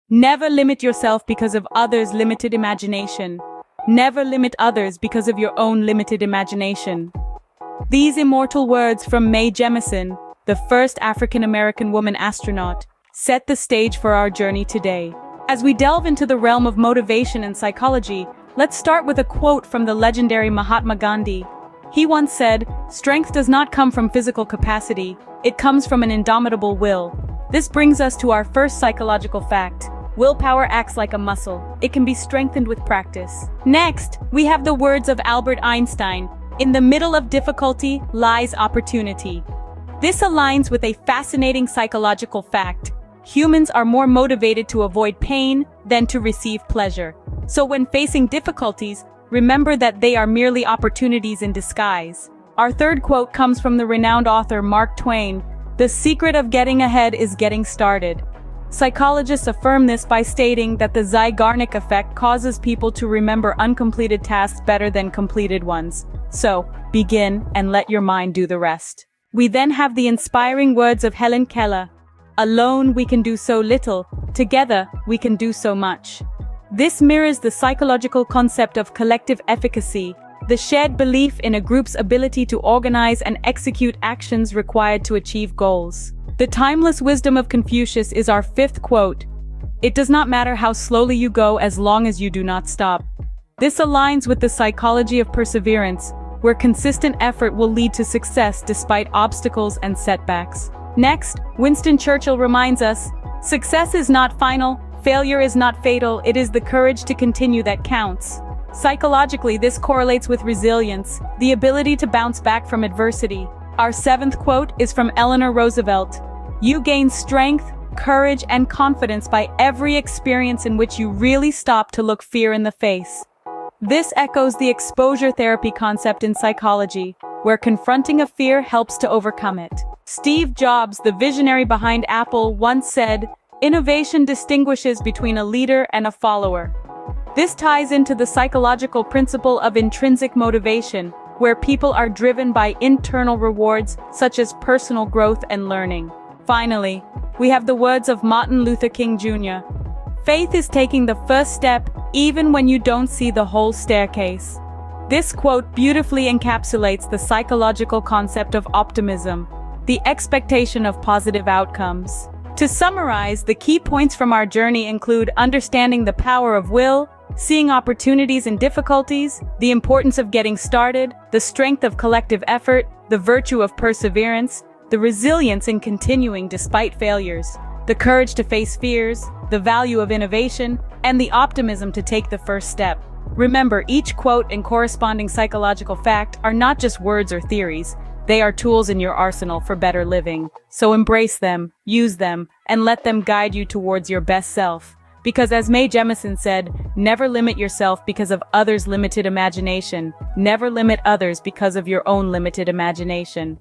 Never limit yourself because of others' limited imagination. Never limit others because of your own limited imagination. These immortal words from Mae Jemison, the first African-American woman astronaut, set the stage for our journey today. As we delve into the realm of motivation and psychology, let's start with a quote from the legendary Mahatma Gandhi. He once said, "Strength does not come from physical capacity, it comes from an indomitable will." This brings us to our first psychological fact. Willpower acts like a muscle. It can be strengthened with practice. Next, we have the words of Albert Einstein, "In the middle of difficulty lies opportunity." This aligns with a fascinating psychological fact. Humans are more motivated to avoid pain than to receive pleasure. So when facing difficulties, remember that they are merely opportunities in disguise. Our third quote comes from the renowned author Mark Twain. "The secret of getting ahead is getting started." Psychologists affirm this by stating that the Zeigarnik effect causes people to remember uncompleted tasks better than completed ones. So, begin and let your mind do the rest. We then have the inspiring words of Helen Keller. "Alone we can do so little, together we can do so much." This mirrors the psychological concept of collective efficacy, the shared belief in a group's ability to organize and execute actions required to achieve goals. The timeless wisdom of Confucius is our fifth quote. "It does not matter how slowly you go as long as you do not stop." This aligns with the psychology of perseverance, where consistent effort will lead to success despite obstacles and setbacks. Next, Winston Churchill reminds us, "Success is not final, failure is not fatal, it is the courage to continue that counts." Psychologically, this correlates with resilience, the ability to bounce back from adversity. Our seventh quote is from Eleanor Roosevelt. "You gain strength, courage, and confidence by every experience in which you really stop to look fear in the face." This echoes the exposure therapy concept in psychology, where confronting a fear helps to overcome it. Steve Jobs, the visionary behind Apple, once said, "Innovation distinguishes between a leader and a follower." This ties into the psychological principle of intrinsic motivation, where people are driven by internal rewards such as personal growth and learning. Finally, we have the words of Martin Luther King Jr. "Faith is taking the first step even when you don't see the whole staircase." This quote beautifully encapsulates the psychological concept of optimism, the expectation of positive outcomes. To summarize, the key points from our journey include understanding the power of will, seeing opportunities in difficulties, the importance of getting started, the strength of collective effort, the virtue of perseverance, the resilience in continuing despite failures, the courage to face fears, the value of innovation, and the optimism to take the first step. Remember, each quote and corresponding psychological fact are not just words or theories, they are tools in your arsenal for better living. So embrace them, use them, and let them guide you towards your best self. Because as Mae Jemison said, never limit yourself because of others' limited imagination. Never limit others because of your own limited imagination.